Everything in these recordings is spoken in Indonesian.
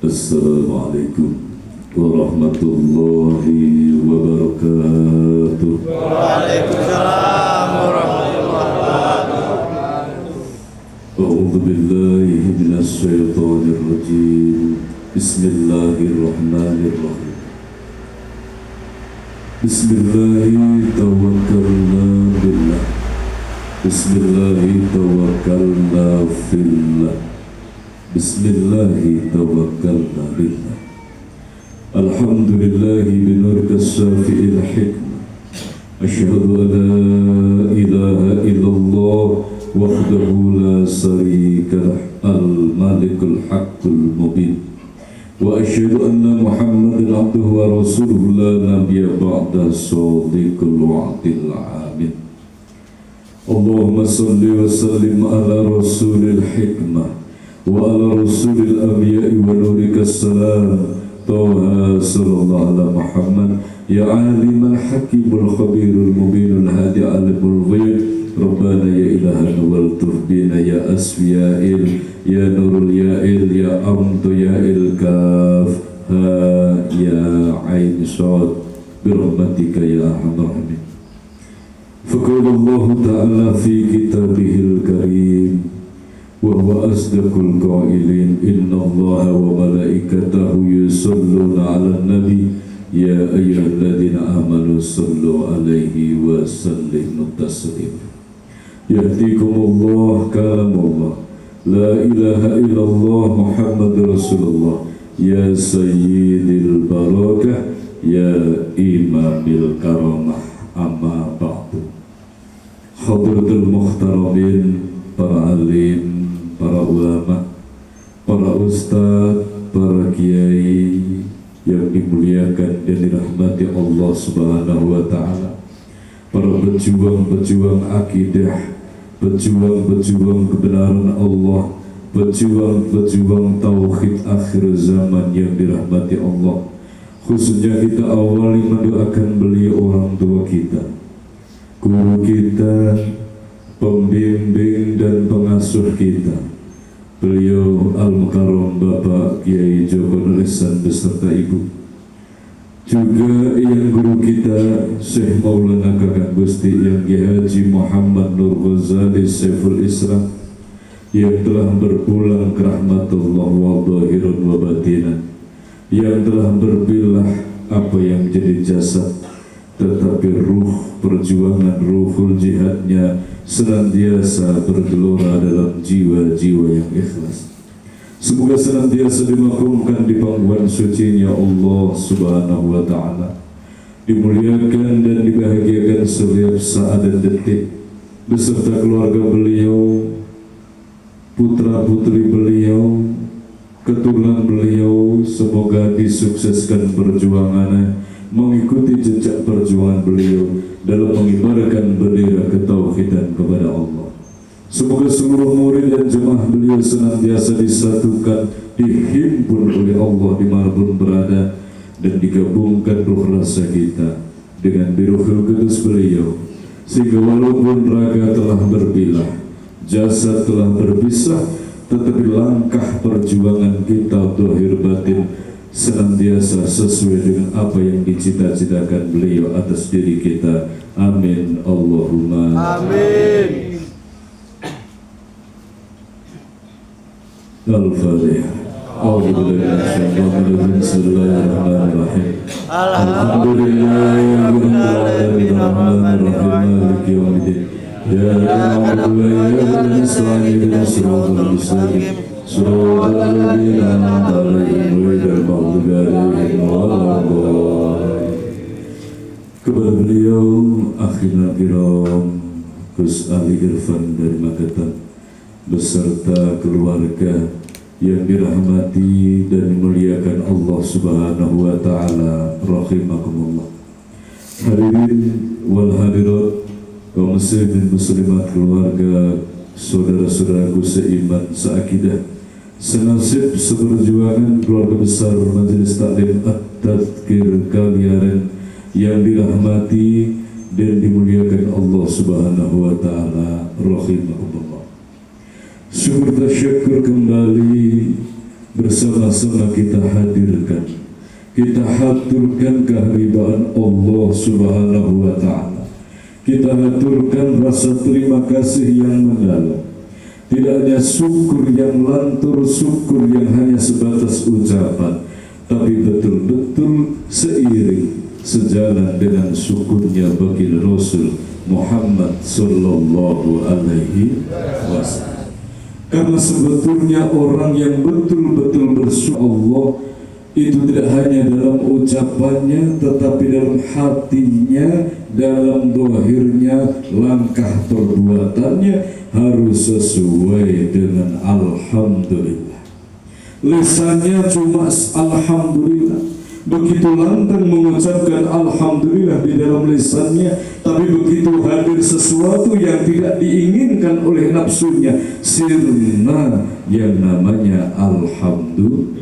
Assalamualaikum warahmatullahi wabarakatuh. Waalaikumsalam warahmatullahi wabarakatuh. A'udzu billahi minasy syaithanir rajim. Bismillahirrahmanirrahim. Bismillahi tawakkalna billah. Bismillahi tawakkalna fillah. Bismillahi tawakkalna billah. Alhamdulillahi binurka syafi'il hikmah. Asyhadu an la ilaha illallah wahdahu la syarika lah, al-malikul haqqul mubin. Wa asyhadu anna Muhammadan abduhu wa rasuluhu la nabiyya ba'da shadiqul wa'dil amin. Allahumma salli wa sallim ala rasulil hikmah wa ala rasulil anbiya'i wa nurika salam Taha sallallahu ala Muhammad ya alimul hakimul khabirul mubinul hadi alimul ghayb Rabbana ya ilahana wal turbina ya asfiya'il ya nurul ya'il ya amtu ya'il kaf ha ya ain shad birahmatika ya arhamar rahimin. Faqala Allah ta'ala fi kitabihil karim wa huwa asdaqul qailin inna Allah wa malaikatahu yusalluna 'alan nabi ya ayyuhalladzina amanu sallu 'alaihi wa sallimu taslima. Yahdikumullah kalamullah la ilaha illallah Muhammadur Rasulullah ya sayyidil barakah ya imamil karamah amma ba'du. Hadratul muhtaramin, para alim, para ulama, para ustadz, para kiai yang dimuliakan dan dirahmati Allah Subhanahu wa ta'ala, para pejuang-pejuang akidah, pejuang-pejuang kebenaran Allah, pejuang-pejuang tauhid akhir zaman yang dirahmati Allah. Khususnya kita awali mendoakan beliau orang tua kita, guru kita, pembimbing dan pengasuh kita, beliau Al-Mukarram Bapak Kiai Joko Nurisan beserta Ibu, juga yang guru kita Syekh Maulana Kakang Gusti yang Haji Muhammad Nur Ghazali Saiful Islam yang telah berpulang ke rahmatullah wa dhahirun wa batinan, yang telah berpilah apa yang menjadi jasad, tetapi ruh perjuangan ruhul jihadnya senantiasa bergelora dalam jiwa-jiwa yang ikhlas. Semoga senantiasa dimakamkan di pangkuan sucinya Allah Subhanahu wa ta'ala, dimuliakan dan dibahagiakan setiap saat dan detik beserta keluarga beliau, putra-putri beliau, keturunan beliau. Semoga disukseskan perjuangannya, mengikuti jejak perjuangan beliau dalam mengibarkan bendera ketauhidan kepada Allah. Semoga seluruh murid dan jemaah beliau senantiasa disatukan, dihimpun oleh Allah dimanapun berada, dan digabungkan ruh rasa kita dengan biruhul kudus beliau, sehingga walaupun raga telah berpilah, jasad telah berpisah, tetapi langkah perjuangan kita zahir batin senantiasa sesuai dengan apa yang dicita-citakan beliau atas diri kita. Amin Allahumma Amin. Al-Fatihah. A'udzu billahi minasyaitonir rajim. Bismillahirrahmanirrahim. Alhamdulillahirabbil alamin arrahmanir rahim maliki yaumiddin. Ya na'budu wa iyyaka nasta'in ihdinas siratal mustaqim siratal ladzina an'amta 'alaihim ghairil maghdubi 'alaihim waladdallin. Kepada beliau akhirna kiram Gus Ali Irfan dari Magetan beserta keluarga yang dirahmati dan dimuliakan Allah Subhanahu wa ta'ala, rahimakumullah. Hadirin wal hadirat, kaum muslimin muslimat, keluarga, saudara-saudaraku seiman, seakidah, senasib, seperjuangan, keluarga besar Majelis Taklim At-Tadhkir kalian yang dirahmati dan dimuliakan Allah Subhanahu wa ta'ala, rahimakumullah. Syukur tasyukur kembali bersama-sama kita hadirkan, kita haturkan kehadiran Allah Subhanahu wa Ta'ala. Kita haturkan rasa terima kasih yang mendalam. Tidak hanya syukur yang lantur, syukur yang hanya sebatas ucapan, tapi betul-betul seiring sejalan dengan syukurnya bagi Rasul Muhammad Sallallahu Alaihi Wasallam. Karena sebetulnya orang yang betul-betul bersyukur Allah itu tidak hanya dalam ucapannya, tetapi dalam hatinya, dalam dohirnya, langkah perbuatannya harus sesuai dengan Alhamdulillah. Lisannya cuma Alhamdulillah, begitu lantang mengucapkan Alhamdulillah di dalam lisannya, tapi begitu hadir sesuatu yang tidak diinginkan oleh nafsunya, sirna yang namanya Alhamdulillah.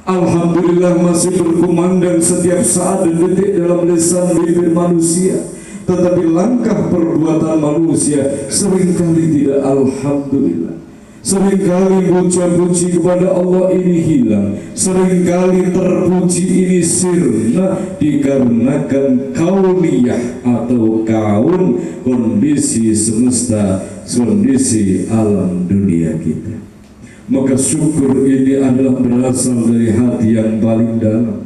Alhamdulillah masih berkumandang setiap saat dan detik dalam lisan bibir manusia, tetapi langkah perbuatan manusia seringkali tidak Alhamdulillah. Seringkali puja-puji kepada Allah ini hilang, seringkali terpuji ini sirna, dikarenakan kauniyah atau kaun, kondisi semesta, kondisi alam dunia kita. Maka syukur ini adalah berasal dari hati yang paling dalam.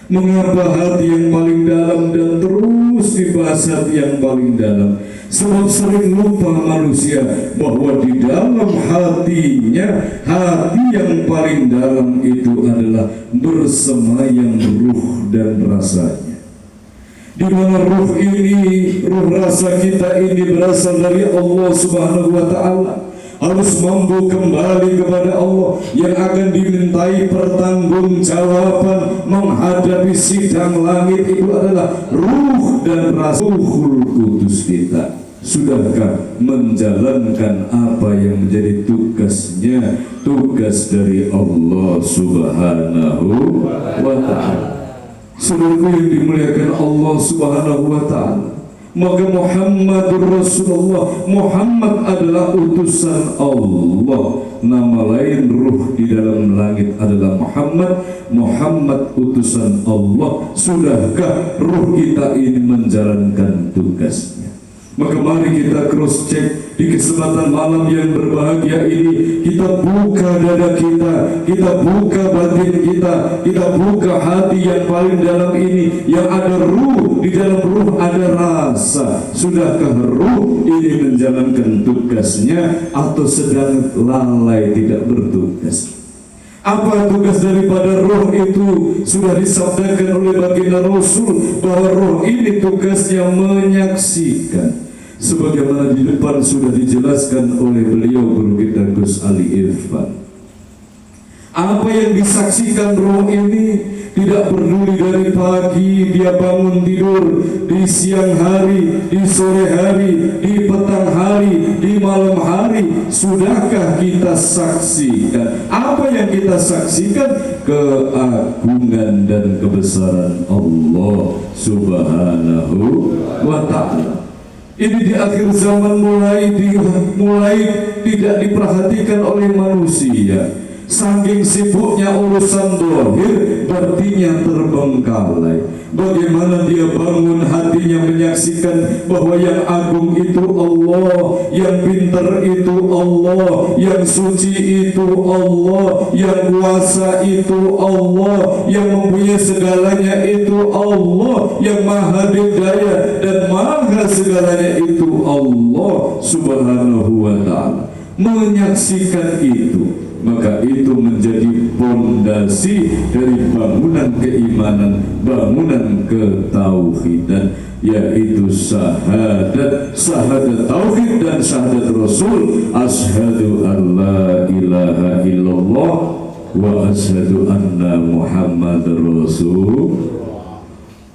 Mengapa hati yang paling dalam dan terus dibahas hati yang paling dalam? Sebab sering lupa manusia bahwa di dalam hatinya, hati yang paling dalam itu adalah bersemayam ruh dan rasanya. Di mana ruh ini, ruh rasa kita ini berasal dari Allah Subhanahu wa Ta'ala, harus mampu kembali kepada Allah yang akan dimintai pertanggungjawaban menghadapi sidang langit. Itu adalah ruh dan Rasul Kudus kita. Sudahkah menjalankan apa yang menjadi tugasnya, tugas dari Allah Subhanahu wa Ta'ala? Saudaraku yang dimuliakan Allah Subhanahu wa Ta'ala, maka Muhammadur Rasulullah, Muhammad adalah utusan Allah. Nama lain ruh di dalam langit adalah Muhammad, Muhammad utusan Allah. Sudahkah ruh kita ini menjalankan tugasnya? Maka mari kita cross check di kesempatan malam yang berbahagia ini. Kita buka dada kita buka batin kita buka hati yang paling dalam ini, yang ada ruh, di dalam ruh ada rasa. Sudahkah ruh ini menjalankan tugasnya atau sedang lalai tidak bertugas? Apa tugas daripada roh itu? Sudah disabdakan oleh baginda Rasul bahwa roh ini tugasnya menyaksikan, sebagaimana di depan sudah dijelaskan oleh beliau guru kita Gus Ali Irfan. Apa yang disaksikan roh ini tidak peduli dari pagi dia bangun tidur, di siang hari, di sore hari, di petang hari, di malam hari. Sudahkah kita saksikan? Apa yang kita saksikan? Keagungan dan kebesaran Allah Subhanahu wa Ta'ala. Ini di akhir zaman mulai tidak diperhatikan oleh manusia. Saking sibuknya urusan dohir, batinnya terbengkalai. Bagaimana dia bangun hatinya menyaksikan bahwa yang agung itu Allah, yang pintar itu Allah, yang suci itu Allah, yang kuasa itu Allah, yang mempunyai segalanya itu Allah, yang maha dikdaya dan maha segalanya itu Allah Subhanahu wa Ta'ala. Menyaksikan itu, maka itu menjadi pondasi dari bangunan keimanan, bangunan ketauhidan, yaitu syahadat tauhid dan syahadat Rasul. Asyhadu an la ilaha illallah wa asyhadu anna Muhammadar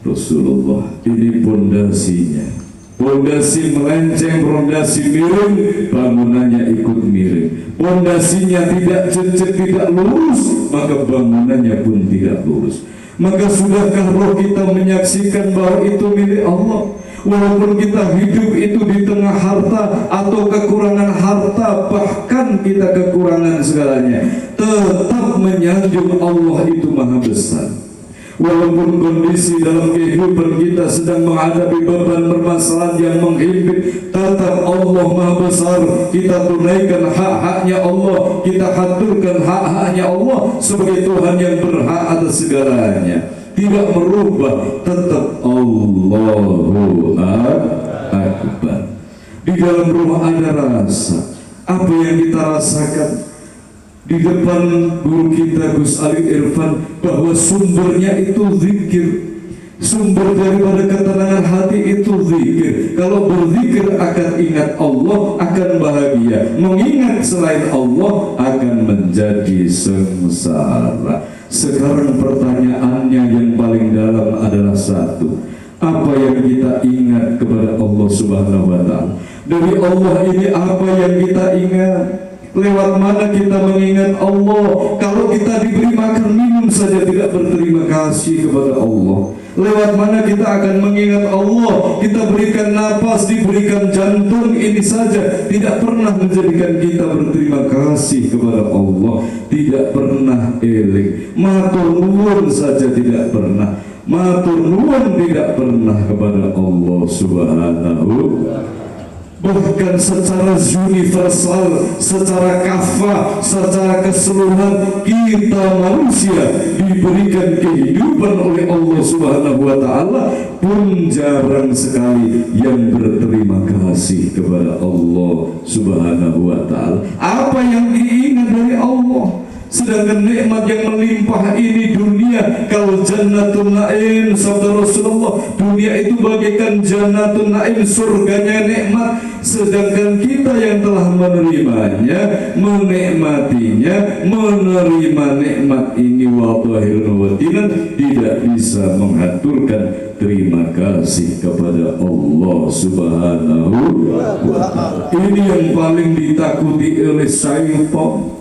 Rasulullah. Ini pondasinya. Pondasi melenceng, pondasi miring, bangunannya ikut miring. Pondasinya tidak cecek, tidak lurus, maka bangunannya pun tidak lurus. Maka sudahkah roh kita menyaksikan bahwa itu milik Allah? Walaupun kita hidup itu di tengah harta atau kekurangan harta, bahkan kita kekurangan segalanya, tetap menyanjung Allah itu maha besar. Walaupun kondisi dalam kehidupan kita sedang menghadapi beban permasalahan yang menghimpit, tetap Allah maha besar. Kita tunaikan hak-haknya Allah, kita haturkan hak-haknya Allah sebagai Tuhan yang berhak atas segalanya. Tidak merubah, tetap Allahu Akbar. Di dalam rumah ada rasa. Apa yang kita rasakan? Di depan guru kita Gus Ali Irfan, bahwa sumbernya itu zikir. Sumber daripada ketenangan hati itu zikir. Kalau berzikir akan ingat Allah, akan bahagia. Mengingat selain Allah akan menjadi sengsara. Sekarang pertanyaannya yang paling dalam adalah satu: apa yang kita ingat kepada Allah Subhanahu wa Ta'ala? Dari Allah ini apa yang kita ingat? Lewat mana kita mengingat Allah? Kalau kita diberi makan minum saja tidak berterima kasih kepada Allah, lewat mana kita akan mengingat Allah? Kita berikan napas, diberikan jantung ini saja, tidak pernah menjadikan kita berterima kasih kepada Allah. Tidak pernah eling, matur nuwun saja tidak pernah, matur nuwun tidak pernah kepada Allah Subhanahu. Bahkan secara universal, secara kafah, secara keseluruhan, kita manusia diberikan kehidupan oleh Allah Subhanahu wa Ta'ala, pun jarang sekali yang berterima kasih kepada Allah Subhanahu wa Ta'ala. Apa yang diingat dari Allah? Sedangkan nikmat yang melimpah ini dunia, kalau jannatun naim, sabda Rasulullah, dunia itu bagaikan jannatun naim, surganya nikmat. Sedangkan kita yang telah menerimanya, menikmatinya, menerima nikmat ini wadahirun wadinan, tidak bisa menghaturkan terima kasih kepada Allah Subhanahu wa Ta'ala. Ini yang paling ditakuti oleh syaitan.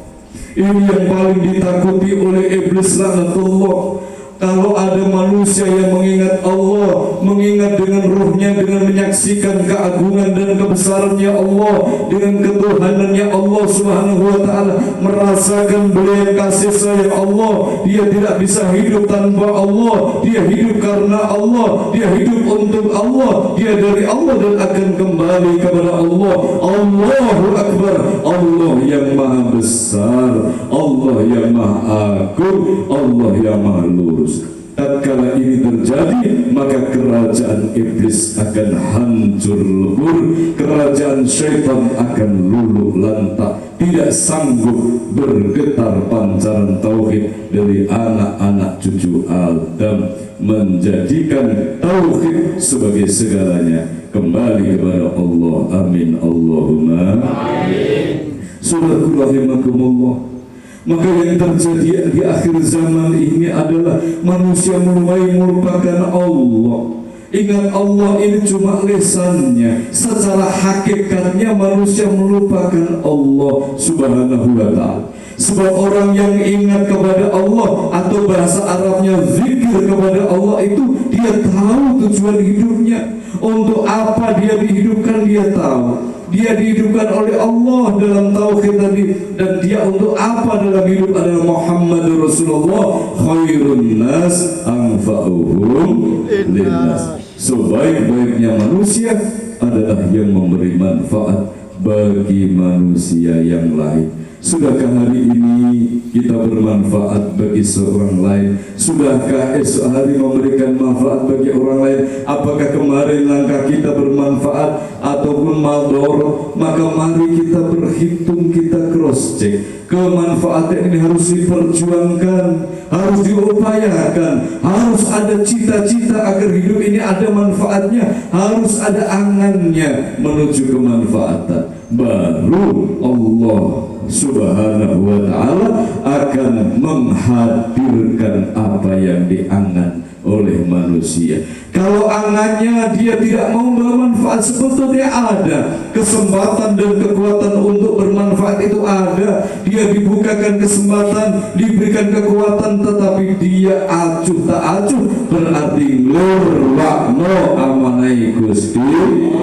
Ini yang paling ditakuti oleh iblis laknatullah. Kalau ada manusia yang mengingat Allah, mengingat dengan ruhnya, dengan menyaksikan keagungan dan kebesarannya Allah, dengan ketuhanannya Allah Subhanahu wa Ta'ala, merasakan belas kasih sayang Allah, dia tidak bisa hidup tanpa Allah, dia hidup karena Allah, dia hidup untuk Allah, dia dari Allah dan akan kembali kepada Allah. Allahu Akbar. Allah yang maha besar, Allah yang maha agung, Allah yang maha lurus. Tatkala ini terjadi, maka kerajaan iblis akan hancur lebur, kerajaan syaitan akan luluh lantak, tidak sanggup bergetar pancaran tauhid dari anak-anak cucu Adam, menjadikan tauhid sebagai segalanya. Kembali kepada Allah. Amin Allahumma amin. Saudaraku rahimakumullah, maka yang terjadi di akhir zaman ini adalah manusia mulai melupakan Allah. Ingat Allah ini cuma lisannya, secara hakikatnya manusia melupakan Allah Subhanahu wa Ta'ala. Sebab orang yang ingat kepada Allah, atau bahasa Arabnya zikir kepada Allah, itu dia tahu tujuan hidupnya. Untuk apa dia dihidupkan, dia tahu. Dia dihidupkan oleh Allah dalam tauhid tadi, dan dia untuk apa dalam hidup adalah Muhammad Rasulullah, khairun nas anfa'uhum linnas. Sebaik-baiknya manusia adalah yang memberi manfaat bagi manusia yang lain. Sudahkah hari ini kita bermanfaat bagi seorang lain? Sudahkah esok hari memberikan manfaat bagi orang lain? Apakah kemarin langkah kita bermanfaat ataupun mador? Maka mari kita berhitung, kita cross check. Kemanfaatan ini harus diperjuangkan, harus diupayakan, harus ada cita-cita agar hidup ini ada manfaatnya, harus ada angannya menuju kemanfaatan. Baru Allah Subhanahu wa Ta'ala akan menghadirkan apa yang diangan oleh manusia. Kalau angannya dia tidak mau bermanfaat, sebetulnya ada kesempatan dan kekuatan untuk bermanfaat itu ada. Dia dibukakan kesempatan, diberikan kekuatan, tetapi dia acuh tak acuh, berarti lurwakno amanai Gusti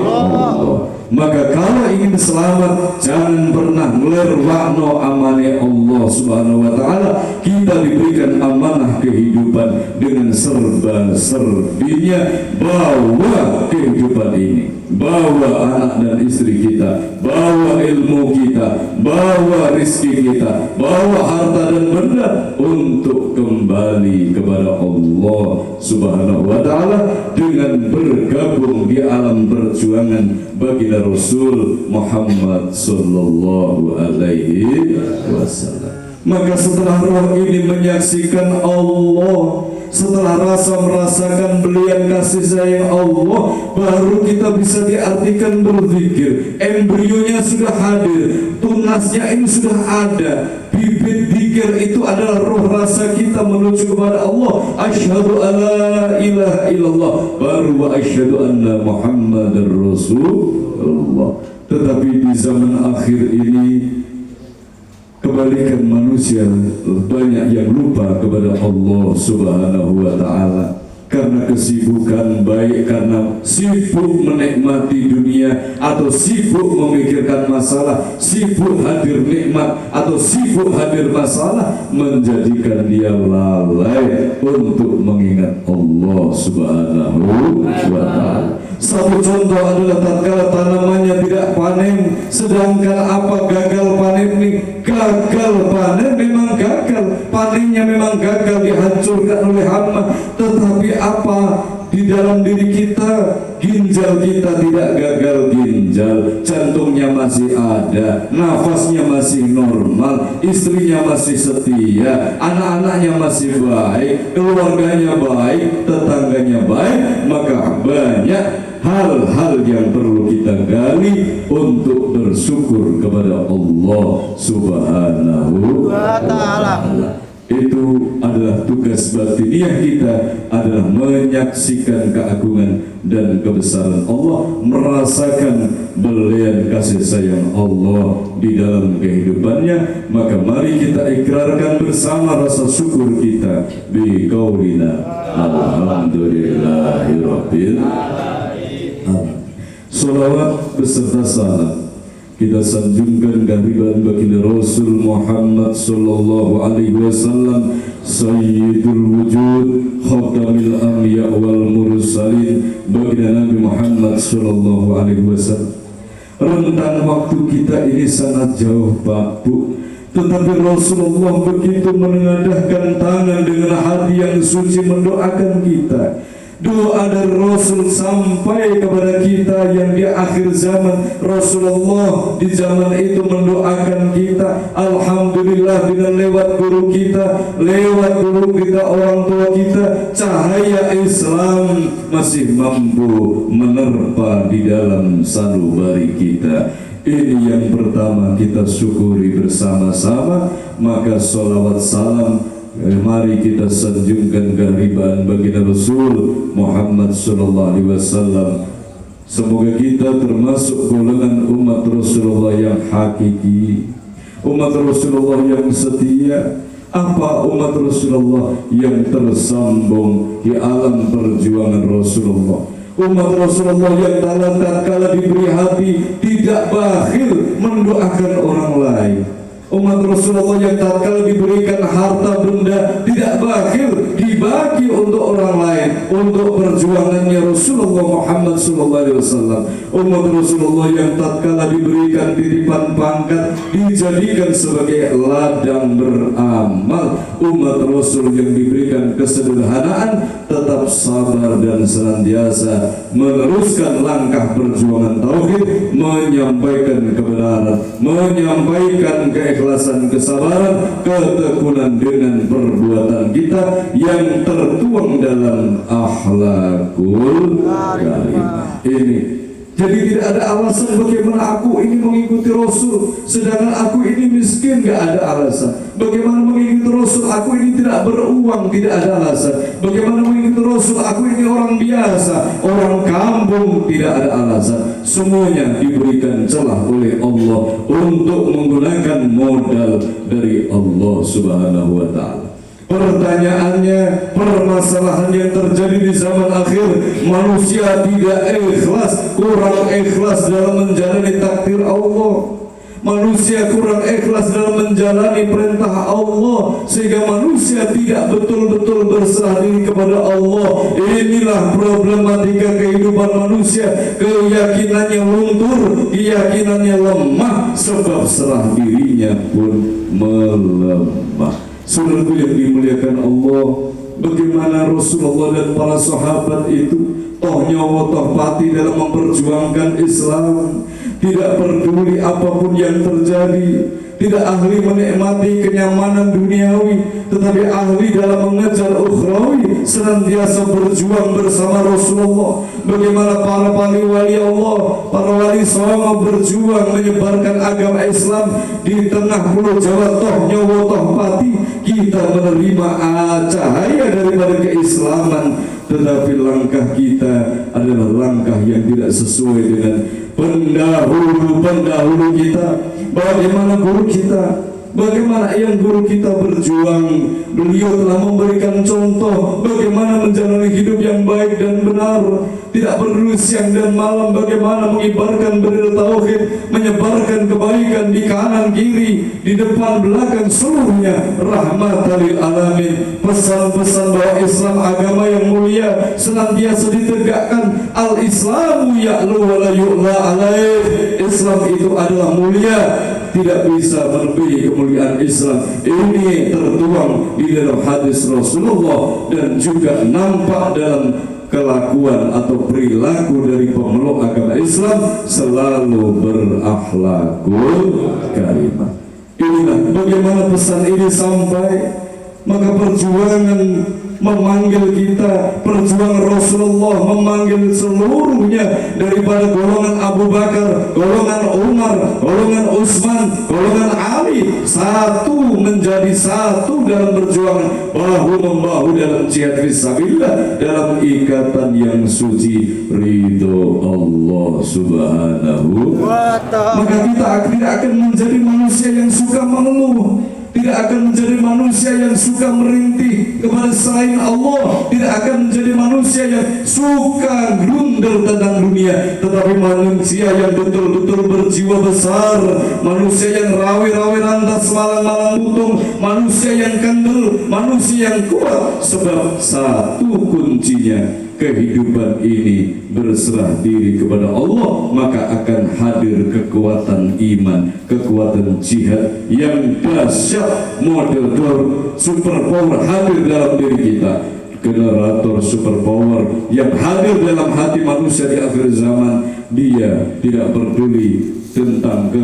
Allah. Maka kalau ingin selamat, jangan pernah ngelerwakno amanah Allah Subhanahu wa ta'ala. Kita diberikan amanah kehidupan dengan serba-serbinya. Bawa kehidupan ini, bawa anak dan istri kita, bawa ilmu kita, bawa rizki kita, bawa harta dan benda untuk kembali kepada Allah Subhanahu wa ta'ala dengan bergabung di alam perjuangan baginda Rasul Muhammad sallallahu alaihi wasallam. Maka setelah roh ini menyaksikan Allah, setelah rasa merasakan belian kasih sayang Allah, baru kita bisa diartikan berzikir. Embrionya sudah hadir, tunasnya ini sudah ada. Bibit zikir itu adalah roh rasa kita menuju kepada Allah. Asyhadu alla ilaha illallah, baru wa asyhadu anna Muhammadar Rasulullah. Tetapi di zaman akhir ini kebalikan, manusia banyak yang lupa kepada Allah Subhanahu wa ta'ala karena kesibukan, baik karena sibuk menikmati dunia atau sibuk memikirkan masalah, sibuk hadir nikmat atau sibuk hadir masalah, menjadikan dia lalai untuk mengingat Allah Subhanahu wa ta'ala. Satu contoh adalah tatkala tanamannya tidak panen, sedangkan apa gagal panen ini? Gagal panen memang gagal, panennya memang gagal, dihancurkan oleh hama. Tetapi apa di dalam diri kita? Ginjal kita tidak gagal ginjal, jantungnya masih ada, nafasnya masih normal, istrinya masih setia, anak-anaknya masih baik, keluarganya baik, tetangganya baik. Maka banyak hal-hal yang perlu kita gali untuk bersyukur kepada Allah Subhanahu wa ta'ala. Itu adalah tugas batiniah kita, adalah menyaksikan keagungan dan kebesaran Allah, merasakan belian kasih sayang Allah di dalam kehidupannya. Maka mari kita ikrarkan bersama rasa syukur kita bi qaulina alhamdulillahirabbil alamin. Salawat beserta salam kita sanjungkan kehadiran baginda Rasul Muhammad sallallahu alaihi wasallam, Sayyidul Wujud, Khatamil Anbiya wal Mursalin, baginda Nabi Muhammad sallallahu alaihi wasallam. Rentang waktu kita ini sangat jauh, Pak Bu, tetapi Rasulullah begitu menengadahkan tangan dengan hati yang suci mendoakan kita. Doa dari Rasul sampai kepada kita yang di akhir zaman. Rasulullah di zaman itu mendoakan kita, alhamdulillah, dengan lewat guru kita, lewat guru kita, orang tua kita, cahaya Islam masih mampu menerpa di dalam sanubari kita. Ini yang pertama kita syukuri bersama-sama. Maka salawat salam mari kita sanjungkan kehadiran baginda Rasul Muhammad sallallahu alaihi wasallam. Semoga kita termasuk golongan umat Rasulullah yang hakiki, umat Rasulullah yang setia. Apa umat Rasulullah yang tersambung di alam perjuangan Rasulullah? Umat Rasulullah yang tatkala diberi hati tidak bakhil mendoakan orang lain. Umat Rasulullah yang tatkala diberikan harta benda tidak bakhil, dibagi untuk orang lain, untuk perjuangannya Rasulullah Muhammad SAW. Umat Rasulullah yang tatkala diberikan titipan pangkat dijadikan sebagai ladang beramal. Umat Rasul yang diberikan kesederhanaan tetap sabar dan senantiasa meneruskan langkah perjuangan tauhid, menyampaikan kebenaran, menyampaikan keikhlasan, kesabaran, ketekunan dengan perbuatan kita yang tertuang dalam akhlakul karimah ini. Jadi tidak ada alasan bagaimana aku ini mengikuti Rasul sedangkan aku ini miskin, gak ada alasan. Bagaimana mengikuti Rasul, aku ini tidak beruang, tidak ada alasan. Bagaimana mengikuti Rasul, aku ini orang biasa, orang kampung, tidak ada alasan. Semuanya diberikan celah oleh Allah untuk menggunakan modal dari Allah Subhanahu wa Ta'ala. Pertanyaannya, permasalahan yang terjadi di zaman akhir, manusia tidak ikhlas, kurang ikhlas dalam menjalani takdir Allah. Manusia kurang ikhlas dalam menjalani perintah Allah, sehingga manusia tidak betul-betul berserah diri kepada Allah. Inilah problematika kehidupan manusia. Keyakinannya luntur, keyakinannya lemah, sebab serah dirinya pun melemah. Saudaraku yang dimuliakan Allah, bagaimana Rasulullah dan para sahabat itu toh nyawa toh pati dalam memperjuangkan Islam, tidak peduli apapun yang terjadi, tidak ahli menikmati kenyamanan duniawi, tetapi ahli dalam mengejar ukhrawi, senantiasa berjuang bersama Rasulullah. Bagaimana para wali Allah, para wali songo berjuang menyebarkan agama Islam di tengah pulau Jawa toh nyawa toh pati, kita menerima cahaya daripada keislaman, tetapi langkah kita adalah langkah yang tidak sesuai dengan pendahulu kita. Bagaimana guru kita, bagaimana yang guru kita berjuang, beliau telah memberikan contoh bagaimana menjalani hidup yang baik dan benar, tidak peduli siang dan malam, bagaimana mengibarkan bendera tauhid, menyebarkan kebaikan di kanan kiri, di depan belakang, seluruhnya rahmatan lil alamin. Pesan-pesan bahwa Islam agama yang mulia senantiasa ditegakkan. Al-Islamu ya'lu wa la yu'la alaih. Islam itu adalah mulia, tidak bisa melebihi kemuliaan Islam. Ini tertuang di dalam hadis Rasulullah dan juga nampak dalam kelakuan atau perilaku dari pemeluk agama Islam, selalu berakhlakul karimah. Inilah bagaimana pesan ini sampai. Maka perjuangan memanggil kita, perjuangan Rasulullah memanggil seluruhnya, daripada golongan Abu Bakar, golongan Umar, golongan Utsman, golongan Ali, satu menjadi satu dalam perjuangan, bahu-membahu dalam jihad fisabilillah, dalam ikatan yang suci ridho Allah Subhanahu wa Ta'ala. Maka kita tidak akan menjadi manusia yang suka mengeluh, tidak akan menjadi manusia yang suka merintih kepada selain Allah, tidak akan menjadi manusia yang suka grundel tentang dunia, tetapi manusia yang betul-betul berjiwa besar, manusia yang rawi-rawi rantas malam-malam butung, manusia yang kendel, manusia yang kuat. Sebab satu kuncinya, kehidupan ini berserah diri kepada Allah, maka akan hadir kekuatan iman, kekuatan jihad yang dahsyat, model super power hadir dalam diri kita, generator super power yang hadir dalam hati manusia di akhir zaman. Dia tidak peduli tentang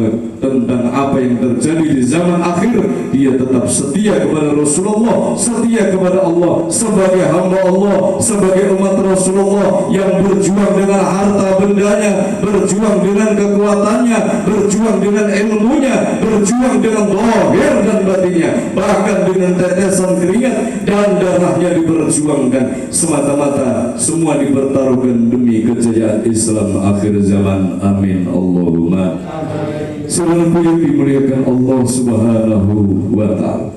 apa yang terjadi di zaman akhir, dia tetap setia kepada Rasulullah, setia kepada Allah sebagai hamba Allah, sebagai umat Rasulullah yang berjuang dengan harta bendanya, berjuang dengan kekuatannya, berjuang dengan ilmunya, berjuang dengan zahir dan batinnya, bahkan dengan tetesan keringat dan darahnya diperjuangkan, semata-mata semua dipertaruhkan demi kejayaan Islam akhir zaman. Amin Allahumma. Saudaraku yang dimuliakan Allah Subhanahu wa Ta'ala,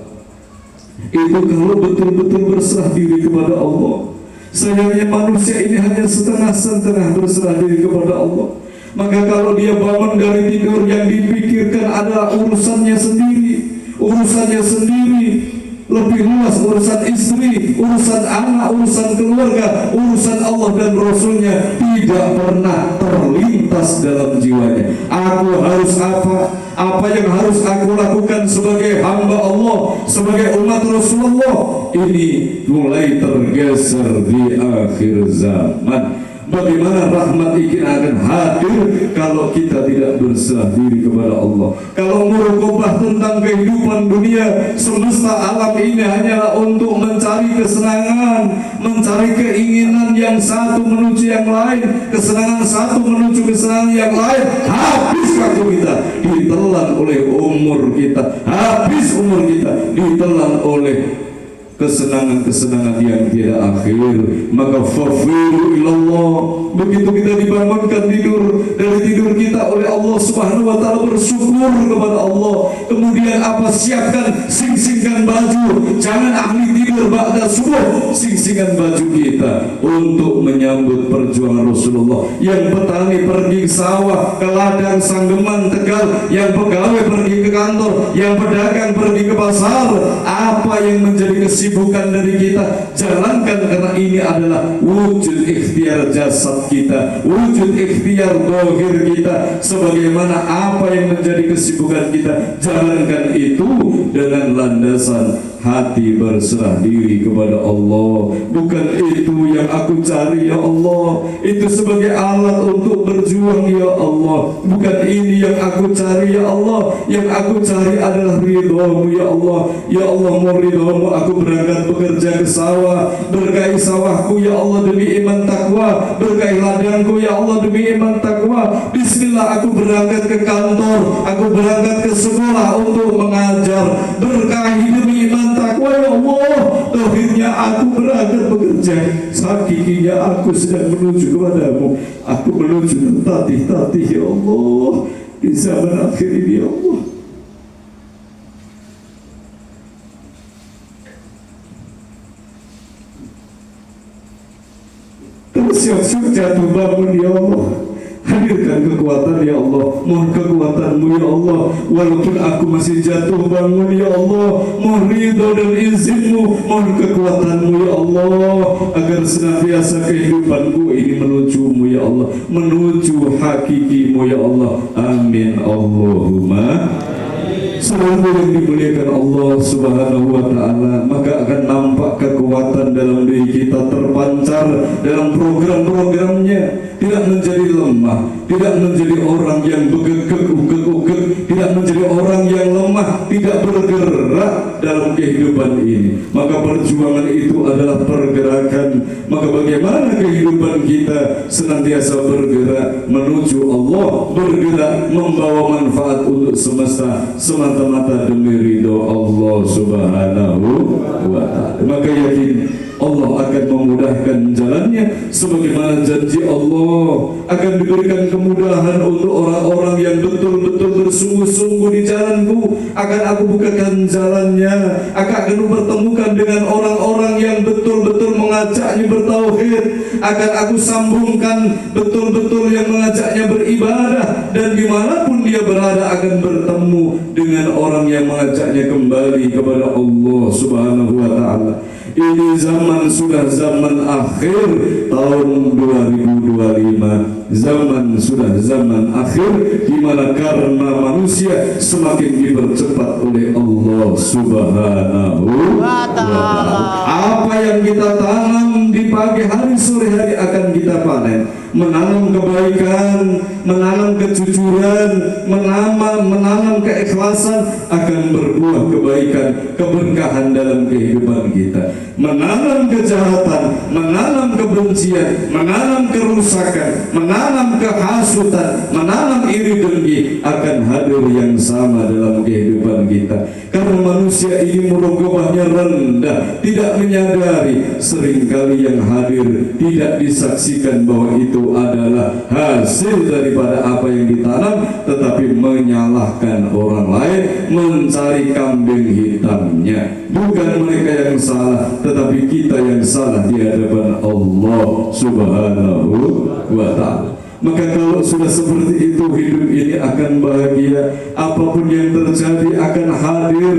itu kalau betul-betul berserah diri kepada Allah. Sayangnya manusia ini hanya setengah-setengah berserah diri kepada Allah. Maka kalau dia bangun dari tidur, yang dipikirkan adalah urusannya sendiri, lebih luas urusan istri, urusan anak, urusan keluarga, urusan Allah dan Rasulnya tidak pernah terlintas dalam jiwanya. Aku harus apa yang harus aku lakukan sebagai hamba Allah, sebagai umat Rasulullah. Ini mulai tergeser di akhir zaman. Bagaimana rahmat ini akan hadir kalau kita tidak berserah diri kepada Allah? Kalau murukobah tentang kehidupan dunia, semesta alam ini hanyalah untuk mencari kesenangan, mencari keinginan yang satu menuju yang lain, kesenangan satu menuju kesenangan yang lain. Habis waktu kita, ditelan oleh umur kita. Habis umur kita, ditelan oleh kesenangan-kesenangan yang tidak akhir. Maka fafiru ilallah, begitu kita dibangunkan dari tidur kita oleh Allah Subhanahu wa ta'ala, bersyukur kepada Allah. Kemudian apa? Siapkan, sing-singkan baju. Jangan ahli tidur ba'da subuh, sing-singkan baju kita untuk menyambut perjuangan Rasulullah. Yang petani pergi ke sawah, ke ladang Sanggeman, Tegal, yang pegawai pergi ke kantor, yang pedagang pergi ke pasar. Apa yang menjadi kesibukan dari kita? Jalankan, karena ini adalah wujud ikhtiar jasad kita, wujud ikhtiar dohir kita. Sebagaimana apa yang menjadi kesibukan kita, jalankan itu dengan landasan hati berserah diri kepada Allah. Bukan itu yang aku cari ya Allah, itu sebagai alat untuk berjuang ya Allah. Bukan ini yang aku cari ya Allah, yang aku cari adalah ridhamu ya Allah. Ya Allah, mau ridhamu aku berangkat bekerja ke sawah. Berkahi sawahku ya Allah demi iman takwa, berkahi ladangku ya Allah demi iman takwa. Bismillah, aku berangkat ke kantor, aku berangkat ke sekolah untuk mengajar. Berkahi demi iman takwa ya Allah. Tauhidnya aku berangkat bekerja, hakikinya aku sedang menuju kepadamu. Aku menuju tertatih-tatih ya Allah di zaman akhir ini ya Allah. Terus siap-siap jatuh bangun ya Allah. Hadirkan kekuatan ya Allah, mohon kekuatanmu ya Allah. Walaupun aku masih jatuh bangun ya Allah, mohon ridho dan izinmu, mohon kekuatanmu ya Allah, agar senantiasa kehidupanku ini menujumu ya Allah, menuju hakikimu ya Allah. Amin Allahumma. Selalu yang dimuliakan Allah Subhanahu wa ta'ala, maka akan nampak kekuatan dalam diri kita terpancar dalam program-programnya. Tidak menjadi lemah, tidak menjadi orang yang begegek, ugek-ugek, tidak menjadi orang yang lemah, tidak bergerak dalam kehidupan ini. Maka perjuangan itu adalah pergerakan. Maka bagaimana kehidupan kita senantiasa bergerak menuju Allah, bergerak membawa manfaat untuk semesta, semata-mata demi ridho Allah Subhanahu wa ta'ala. Maka yakin Allah akan memudahkan jalannya, sebagaimana janji Allah akan diberikan kemudahan untuk orang-orang yang betul-betul bersungguh-sungguh di jalanku. Akan aku bukakan jalannya, akan bertemukan dengan orang-orang yang betul-betul mengajaknya bertauhid. Akan aku sambungkan betul-betul yang mengajaknya beribadah, dan dimanapun dia berada akan bertemu dengan orang yang mengajaknya kembali kepada Allah Subhanahu wa ta'ala. Ini zaman sudah zaman akhir, tahun 2025. Zaman sudah zaman akhir, di mana karena manusia semakin dipercepat oleh Allah Subhanahu wa ta'ala. Apa yang kita tanam di pagi hari, sore hari akan kita panen. Menanam kebaikan, menanam kejujuran, menanam keikhlasan, akan berbuah kebaikan, keberkahan dalam kehidupan kita. Menanam kejahatan, menanam kebencian, menanam kerusakan, menanam kehasutan, menanam iri dengki, akan hadir yang sama dalam kehidupan kita. Karena manusia ini murokobahnya rendah, tidak menyadari seringkali yang hadir tidak disaksikan bahwa itu adalah hasil daripada apa yang ditanam, tetapi menyalahkan orang lain, mencari kambing hitamnya. Bukan mereka yang salah, tetapi kita yang salah di hadapan Allah Subhanahu wa ta'ala. Maka kalau sudah seperti itu, hidup ini akan bahagia. Apapun yang terjadi akan hadir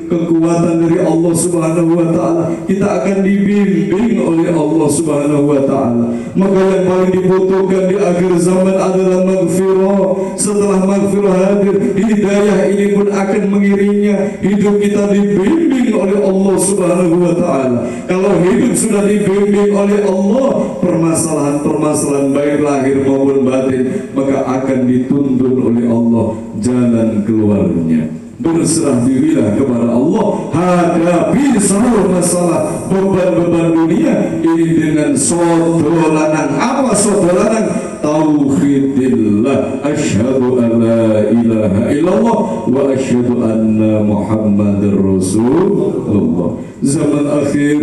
kekuatan dari Allah Subhanahu wa ta'ala. Kita akan dibimbing oleh Allah Subhanahu wa ta'ala. Maka yang paling dibutuhkan di akhir zaman adalah maghfirah. Setelah maghfirah hadir, hidayah ini pun akan mengiringnya. Hidup kita dibimbing oleh Allah Subhanahu wa ta'ala. Kalau hidup sudah dibimbing oleh Allah, permasalahan-permasalahan baik lahir maupun batin, maka akan dituntun oleh Allah jalan keluarnya. Berserah dirilah kepada Allah, hadapi seluruh masalah beban-beban dunia ini dengan sodolanan. Apa sodolanan? Tauhidillah, asyhadu an la ilaha illallah wa asyhadu anna muhammadar rasulullah. Zaman akhir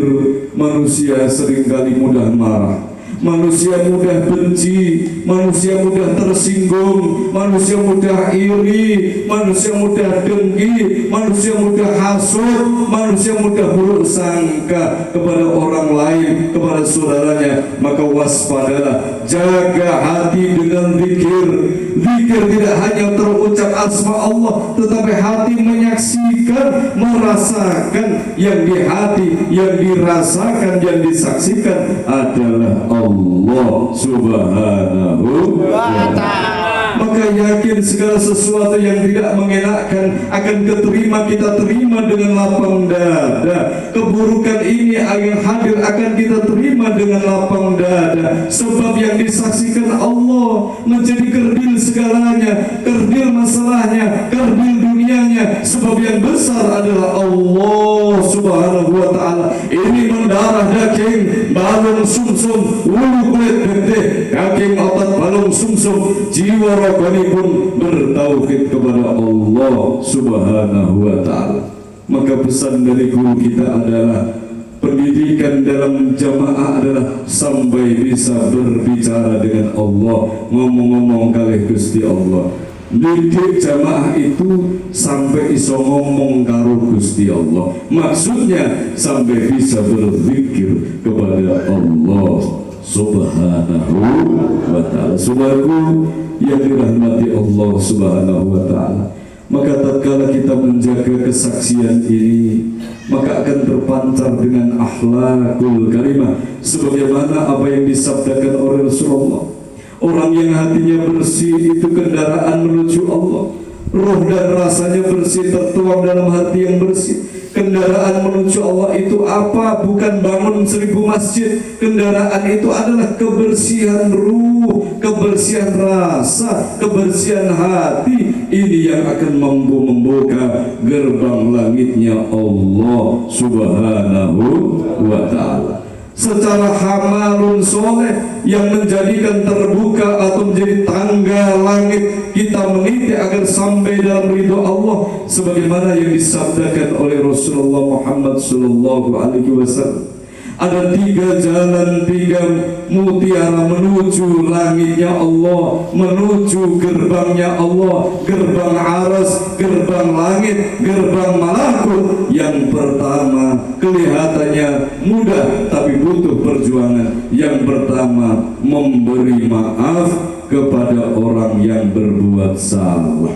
manusia seringkali mudah marah, manusia mudah benci, manusia mudah tersinggung, manusia mudah iri, manusia mudah dengki, manusia mudah hasud, manusia mudah buruk sangka kepada orang lain, kepada saudaranya. Maka waspadalah, jaga hati dengan zikir. Zikir tidak hanya terucap asma Allah, tetapi hati menyaksikan, merasakan. Yang di hati, yang dirasakan, yang disaksikan adalah Allah Subhanahu wa ta'ala. Maka yakin segala sesuatu yang tidak mengenakan akan kita terima dengan lapang dada. Keburukan ini yang hadir akan kita terima dengan lapang dada. Sebab yang disaksikan Allah menjadi kerdil segalanya, kerdil masalahnya, kerdil dunianya. Sebab yang besar adalah Allah Subhanahu wa ta'ala. Ini mendarah daging, balung sumsum, ulu kulit gede, daging otot, balung sumsum, jiwa rohani pun bertauhid kepada Allah Subhanahu wa ta'ala. Maka pesan dari guru kita adalah pendidikan dalam jamaah adalah sampai bisa berbicara dengan Allah, ngomong-ngomong kali Gusti Allah. Didik jamaah itu sampai iso ngomong karo Gusti Allah. Maksudnya sampai bisa berzikir kepada Allah Subhanahu wa ta'ala. Saudaraku yang dirahmati Allah Subhanahu wa ta'ala, maka tatkala kita menjaga kesaksian ini, maka akan terpancar dengan akhlakul karimah sebagaimana apa yang disabdakan oleh Rasulullah. Orang yang hatinya bersih itu kendaraan menuju Allah. Roh dan rasanya bersih tertuang dalam hati yang bersih. Kendaraan menuju Allah itu apa? Bukan bangun 1000 masjid. Kendaraan itu adalah kebersihan ruh, kebersihan rasa, kebersihan hati. Ini yang akan mampu membuka gerbang langitnya Allah Subhanahu wa ta'ala. Secara hamalun soleh yang menjadikan terbuka atau menjadi tangga langit kita meniti agar sampai dalam ridho Allah, sebagaimana yang disabdakan oleh Rasulullah Muhammad sallallahu alaihi wasallam. Ada 3 jalan, 3 mutiara menuju langitnya Allah, menuju gerbangnya Allah. Gerbang aras, gerbang langit, gerbang malakut. Yang pertama kelihatannya mudah tapi butuh perjuangan. Yang pertama memberi maaf kepada orang yang berbuat salah.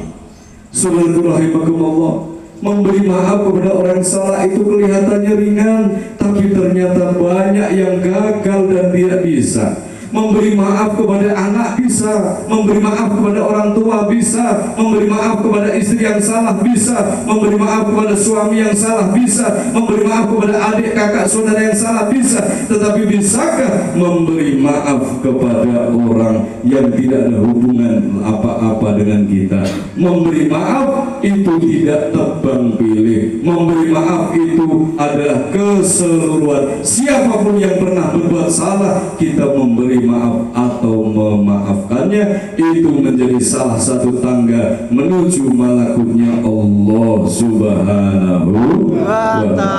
Saudaraku rahimakumullah, memberi maaf kepada orang salah itu kelihatannya ringan, tapi ternyata banyak yang gagal dan tidak bisa. Memberi maaf kepada anak bisa, memberi maaf kepada orang tua bisa, memberi maaf kepada istri yang salah bisa, memberi maaf kepada suami yang salah bisa, memberi maaf kepada adik kakak saudara yang salah bisa. Tetapi bisakah memberi maaf kepada orang yang tidak ada hubungan apa-apa dengan kita? Memberi maaf itu tidak tebang pilih. Memberi maaf itu adalah keseluruhan. Siapapun yang pernah berbuat salah, kita memberi maaf atau memaafkannya, itu menjadi salah satu tangga menuju malakutnya Allah Subhanahu wa ta'ala.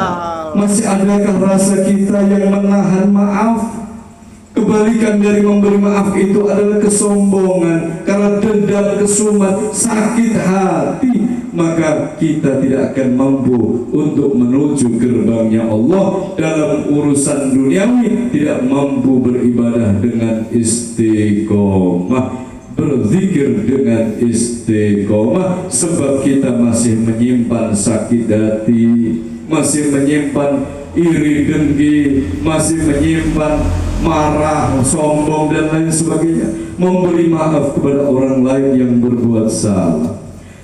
Masih adakah rasa kita yang menahan maaf? Kebalikan dari memberi maaf itu adalah kesombongan. Karena dendam, kesumat, sakit hati, maka kita tidak akan mampu untuk menuju gerbangnya Allah dalam urusan duniawi, tidak mampu beribadah dengan istiqomah, berzikir dengan istiqomah, sebab kita masih menyimpan sakit hati, masih menyimpan iri dengki, masih menyimpan marah, sombong dan lain sebagainya. Memberi maaf kepada orang lain yang berbuat salah.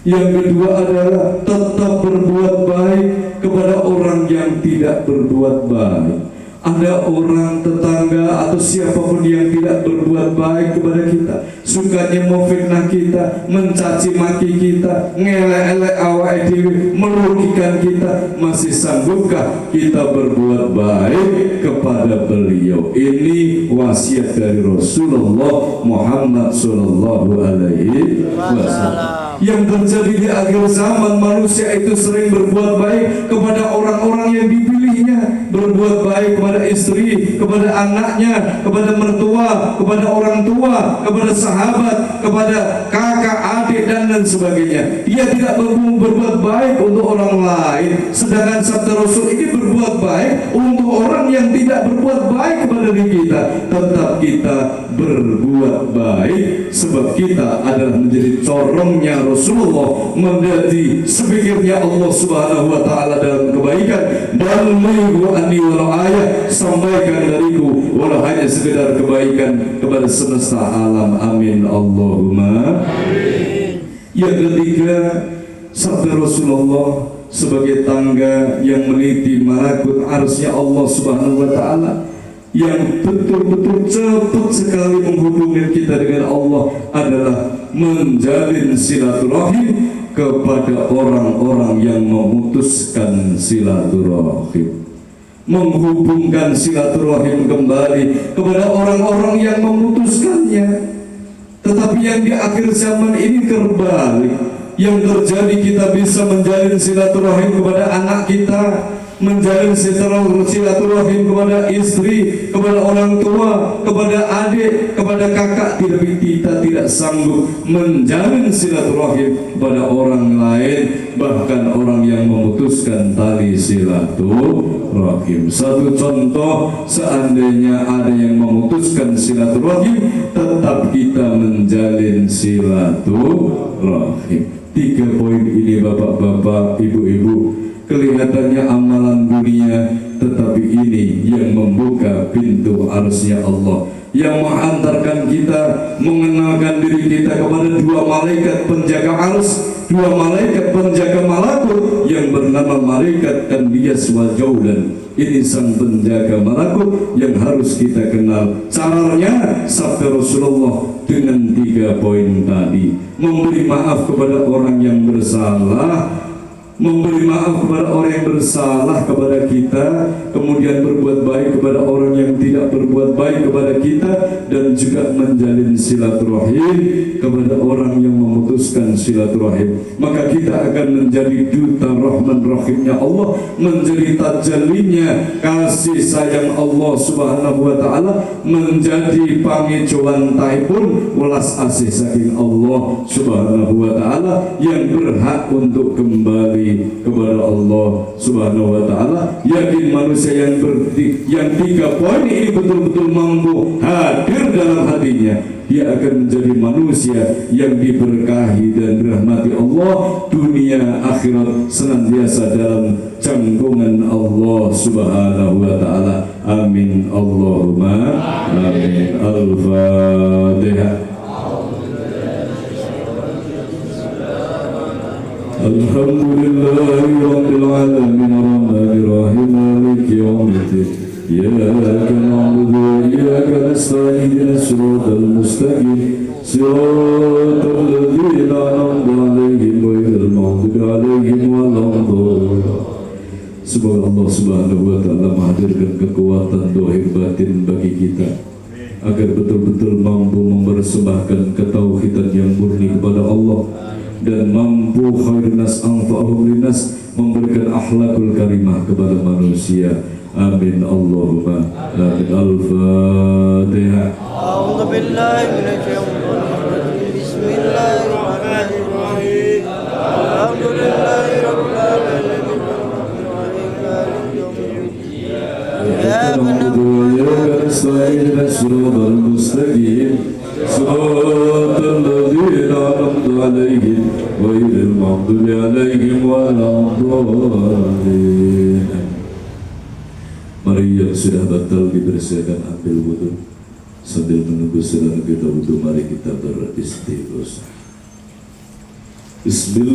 Yang kedua adalah tetap berbuat baik kepada orang yang tidak berbuat baik. ada orang tetangga atau siapapun yang tidak berbuat baik kepada kita, sukanya memfitnah kita, mencaci maki kita, ngelek-elek awake dhewe, merugikan kita, masih sanggupkah kita berbuat baik kepada beliau? Ini wasiat dari Rasulullah Muhammad sallallahu alaihi wasallam. Yang terjadi di akhir zaman, manusia itu sering berbuat baik kepada orang-orang yang dipilihnya, berbuat baik kepada istri, kepada anaknya, kepada mertua, kepada orang tua, kepada sahabat, kepada kakak, adik, dan lain sebagainya. Dia tidak berbuat baik untuk orang lain, sedangkan sabda Rasul ini berbuat baik untuk orang yang tidak berbuat baik kepada diri kita. Tetap kita berbuat baik, sebab kita adalah menjadi corongnya Rasulullah, menjadi sepikirnya Allah Subhanahu wa taala dalam kebaikan. Dan minggu ani walau ayat, sampaikan dariku walau hanya sekedar kebaikan kepada semesta alam. Amin Allahumma amin. Yang ketiga, sabda Rasulullah sebagai tangga yang meniti malakut arsy Allah Subhanahu wa taala, yang betul-betul cepat sekali menghubungkan kita dengan Allah adalah menjalin silaturahim kepada orang-orang yang memutuskan silaturahim. Menghubungkan silaturahim kembali kepada orang-orang yang memutuskannya. Tetapi yang di akhir zaman ini terbalik. Yang terjadi, kita bisa menjalin silaturahim kepada anak kita, menjalin silaturahim kepada istri, kepada orang tua, kepada adik, kepada kakak, tapi kita tidak sanggup menjalin silaturahim kepada orang lain, bahkan orang yang memutuskan tali silaturahim. Satu contoh, seandainya ada yang memutuskan silaturahim, tetap kita menjalin silaturahim. 3 poin ini bapak-bapak, ibu-ibu, kelihatannya amalan dunia, tetapi ini yang membuka pintu arsy Allah, yang menghantarkan kita, mengenalkan diri kita kepada 2 malaikat penjaga ars, 2 malaikat penjaga malakut yang bernama malaikat Kanbiyas wal Jaulan. Ini sang penjaga malakut yang harus kita kenal. Caranya, sabda Rasulullah dengan 3 poin tadi: memberi maaf kepada orang yang bersalah, memberi maaf kepada orang yang bersalah kepada kita, kemudian berbuat baik kepada orang yang tidak berbuat baik kepada kita, dan juga menjalin silaturahim kepada orang yang memutuskan silaturahim. Maka kita akan menjadi duta rahman rahimnya Allah, menjadi tajallinya kasih sayang Allah Subhanahu wa taala, menjadi pangejoan taipun welas asih saking Allah Subhanahu wa taala, yang berhak untuk kembali kepada Allah Subhanahu wa taala. Yakin manusia yang 3 poin ini betul-betul mampu hadir dalam hatinya, dia akan menjadi manusia yang diberkahi dan dirahmati Allah, dunia akhirat senantiasa dalam canggungan Allah Subhanahu wa taala. Amin Allahumma amin. Al-Fatihah. Alhamdulillahi rabbil alamin arrahmanir rahim maliki yaumiddin iyyaka na'budu wa iyyaka nasta'in ihdinas siratal mustaqim siratal ladzina an'amta 'alaihim ghairil maghdubi 'alaihim waladdallin. Semoga Allah Subhanahu wa taala menghadirkan kekuatan zahir batin bagi kita, agar betul-betul mampu mempersembahkan ketauhidan yang murni kepada Allah, dan mampu khairunas anfa'uhum linnas, memberikan akhlakul karimah kepada manusia. Amin Allahumma amin. Al-Fatihah. A'udzu billahi minasyaitonir rajim. Bismillahirrahmanirrahim. Alhamdulillahi rabbil alamin. Ya na'budu wa iyyaka nasta'in siratal mustaqim siratal ladzina an'amta 'alaihim ghairil maghdubi 'alaihim waladdallin. Mari yang sudah batal dibersihkan, ambil wudu. Sambil menunggu saudara kita wudu, mari kita beristighosa. Bismillah.